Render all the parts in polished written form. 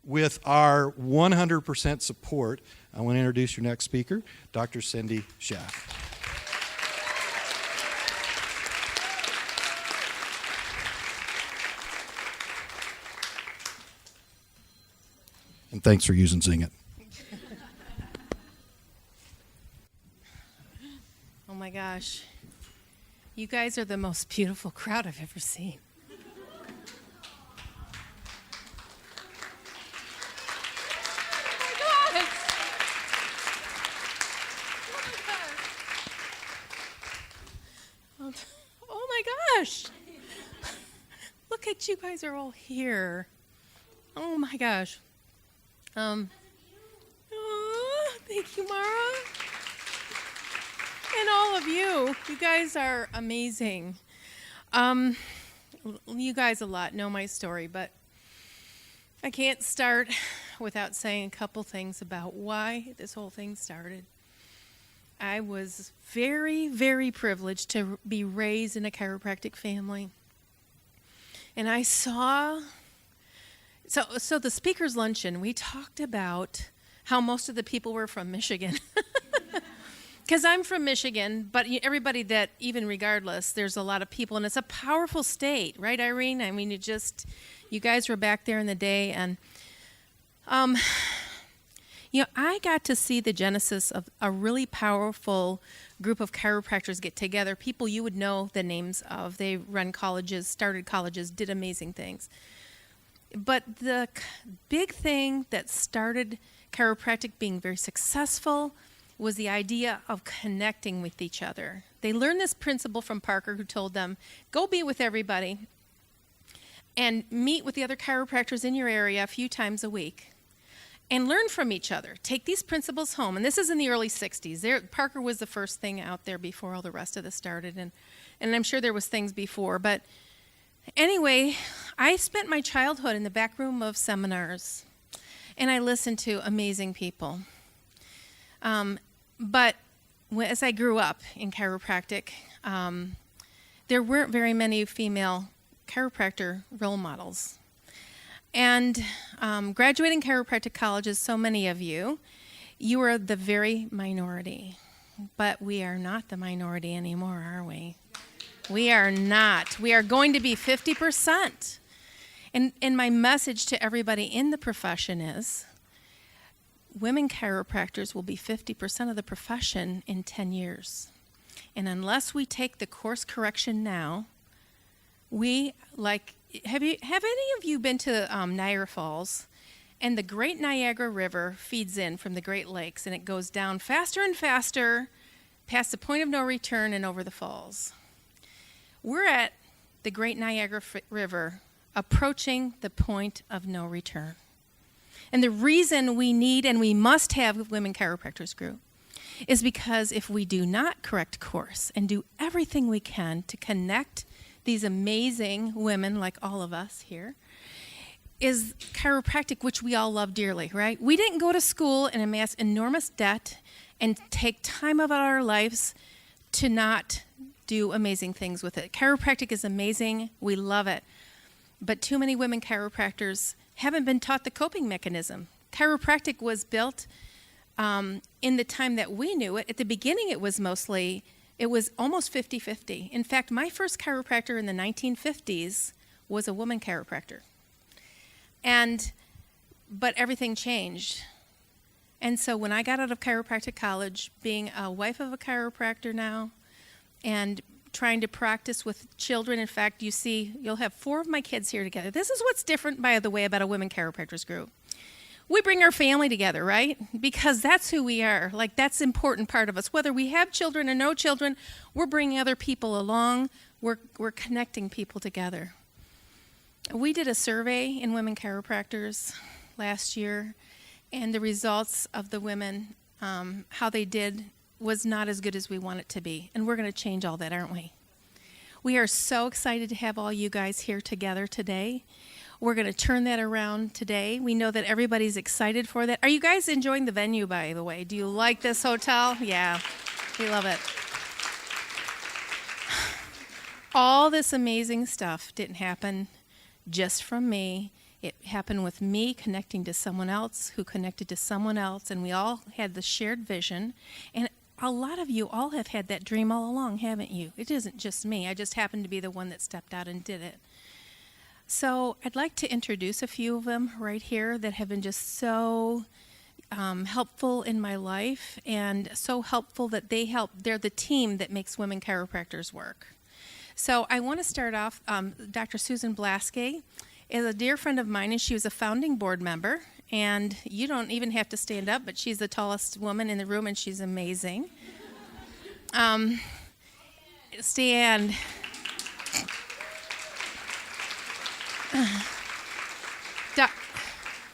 with our 100% support, I want to introduce your next speaker, Dr. Cyndy Schaff. And thanks for using Zing It. Oh my gosh. You guys are the most beautiful crowd I've ever seen. Oh my gosh. Look at you guys are all here. Oh my gosh. Thank you, Mara. And all of you. You guys are amazing. You guys a lot know my story, but I can't start without saying a couple things about why this whole thing started. I was very, very privileged to be raised in a chiropractic family. And I saw, so the speaker's luncheon, we talked about how most of the people were from Michigan. Because I'm from Michigan, but everybody that, even regardless, there's a lot of people, and it's a powerful state, right, Irene? I mean, you guys were back there in the day, and, I got to see the genesis of a really powerful group of chiropractors get together, people you would know the names of. They run colleges, started colleges, did amazing things. But the big thing that started chiropractic being very successful was the idea of connecting with each other. They learned this principle from Parker, who told them, go be with everybody and meet with the other chiropractors in your area a few times a week and learn from each other. Take these principles home. And this is in the early 60s. Parker was the first thing out there before all the rest of this started. And I'm sure there was things before. But anyway, I spent my childhood in the back room of seminars, and I listened to amazing people. But as I grew up in chiropractic, there weren't very many female chiropractor role models. And graduating chiropractic colleges, so many of you are the very minority. But we are not the minority anymore, are we? We are not. We are going to be 50%. And my message to everybody in the profession is, women chiropractors will be 50% of the profession in 10 years. And unless we take the course correction now, have any of you been to Niagara Falls? And the Great Niagara River feeds in from the Great Lakes, and it goes down faster and faster past the point of no return and over the falls. We're at the Great Niagara River, approaching the point of no return. And the reason we need and we must have a Women Chiropractors Group is because if we do not correct course and do everything we can to connect these amazing women like all of us here, is chiropractic, which we all love dearly, right? We didn't go to school and amass enormous debt and take time out of our lives to not do amazing things with it. Chiropractic is amazing. We love it. But too many women chiropractors haven't been taught the coping mechanism. Chiropractic was built in the time that we knew it. At the beginning, it was almost 50-50. In fact, my first chiropractor in the 1950s was a woman chiropractor. But everything changed. And so when I got out of chiropractic college, being a wife of a chiropractor now, and trying to practice with children. In fact, you'll have 4 of my kids here together. This is what's different, by the way, about a Women Chiropractors Group. We bring our family together, right? Because that's who we are. Like, that's an important part of us. Whether we have children or no children, we're bringing other people along. We're connecting people together. We did a survey in Women Chiropractors last year, and the results of the women, how they did, was not as good as we want it to be. And we're going to change all that, aren't we? We are so excited to have all you guys here together today. We're going to turn that around today. We know that everybody's excited for that. Are you guys enjoying the venue, by the way? Do you like this hotel? Yeah, we love it. All this amazing stuff didn't happen just from me. It happened with me connecting to someone else who connected to someone else, and we all had the shared vision. And a lot of you all have had that dream all along, haven't you? It isn't just me. I just happened to be the one that stepped out and did it. So I'd like to introduce a few of them right here that have been just so helpful in my life, and so helpful that they're the team that makes women chiropractors work. So I want to start off, Dr. Susan Blaskey is a dear friend of mine, and she was a founding board member. And you don't even have to stand up, but she's the tallest woman in the room, and she's amazing. Stand.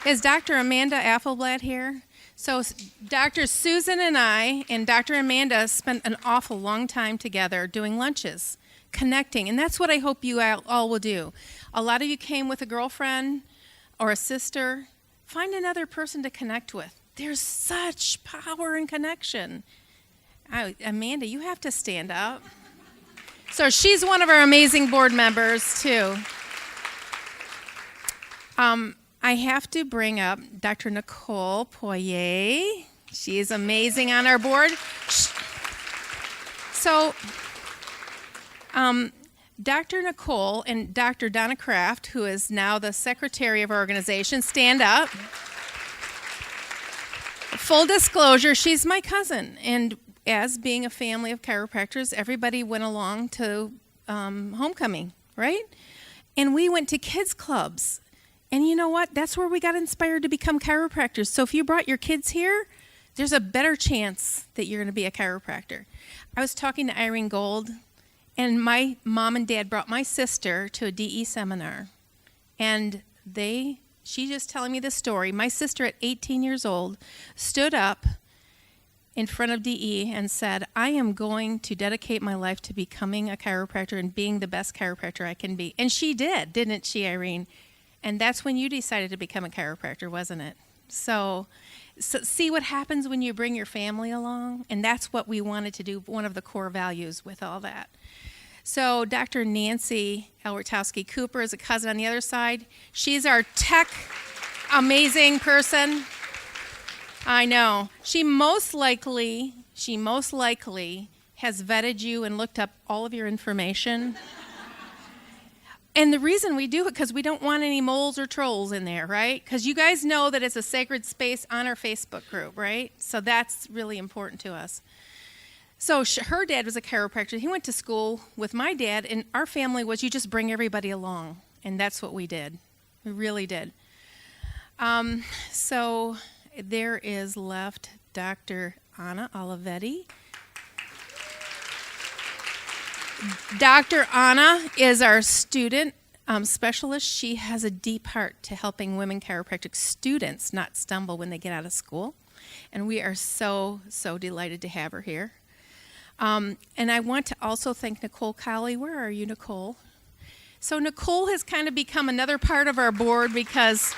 Is Dr. Amanda Affelblad here? So Dr. Susan and I and Dr. Amanda spent an awful long time together doing lunches, connecting, and that's what I hope you all will do. A lot of you came with a girlfriend or a sister. Find another person to connect with. There's such power in connection. Amanda, you have to stand up. So she's one of our amazing board members, too. I have to bring up Dr. Nicole Poirier. She is amazing on our board. So, Dr. Nicole and Dr. Donna Kraft, who is now the secretary of our organization, stand up. Full disclosure, she's my cousin. And as being a family of chiropractors, everybody went along to homecoming, right? And we went to kids clubs. And you know what? That's where we got inspired to become chiropractors. So if you brought your kids here, there's a better chance that you're going to be a chiropractor. I was talking to Irene Gold, and my mom and dad brought my sister to a DE seminar. And she's just telling me the story. My sister at 18 years old stood up in front of DE and said, I am going to dedicate my life to becoming a chiropractor and being the best chiropractor I can be. And she did, didn't she, Irene? And that's when you decided to become a chiropractor, wasn't it? So see what happens when you bring your family along? And that's what we wanted to do, one of the core values with all that. So Dr. Nancy Elwart Cooper is a cousin on the other side. She's our tech amazing person. I know. She most likely has vetted you and looked up all of your information. And the reason we do it, because we don't want any moles or trolls in there, right? Because you guys know that it's a sacred space on our Facebook group, right? So that's really important to us. So her dad was a chiropractor. He went to school with my dad, and our family was you just bring everybody along. And that's what we did. We really did. So there is left Dr. Anna Olivetti. Dr. Anna is our student specialist. She has a deep heart to helping women chiropractic students not stumble when they get out of school. And we are so, so delighted to have her here. And I want to also thank Nicole Colley. Where are you, Nicole? So Nicole has kind of become another part of our board because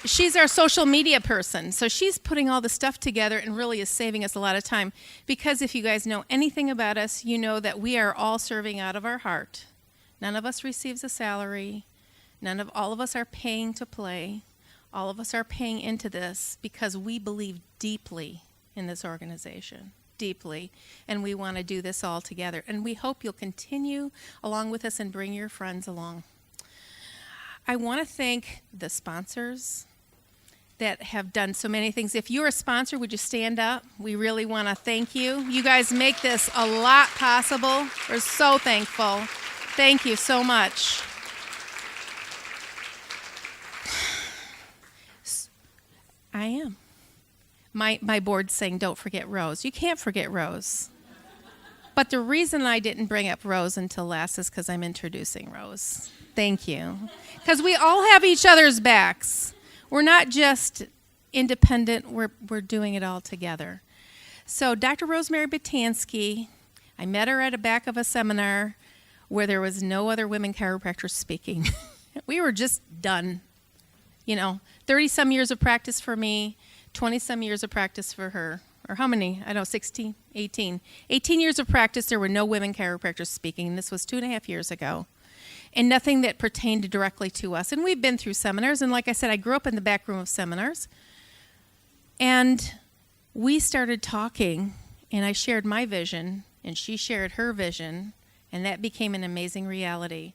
she's our social media person. So she's putting all the stuff together and really is saving us a lot of time. Because if you guys know anything about us, you know that we are all serving out of our heart. None of us receives a salary. All of us are paying to play. All of us are paying into this because we believe deeply in this organization. Deeply. And we want to do this all together. And we hope you'll continue along with us and bring your friends along. I want to thank the sponsors that have done so many things. If you're a sponsor, would you stand up? We really want to thank you. You guys make this a lot possible. We're so thankful. Thank you so much. I am. My board's saying don't forget Rose. You can't forget Rose. But the reason I didn't bring up Rose until last is because I'm introducing Rose. Thank you. Because we all have each other's backs. We're not just independent, we're doing it all together. So Dr. Rosemary Batansky, I met her at the back of a seminar where there was no other women chiropractors speaking. We were just done. 30-some years of practice for me, 20-some years of practice for her. Or how many? I don't know, 16, 18. 18 years of practice, there were no women chiropractors speaking. This was 2.5 years ago. and nothing that pertained directly to us. And we've been through seminars, and like I said, I grew up in the back room of seminars. And we started talking, and I shared my vision, and she shared her vision, and that became an amazing reality.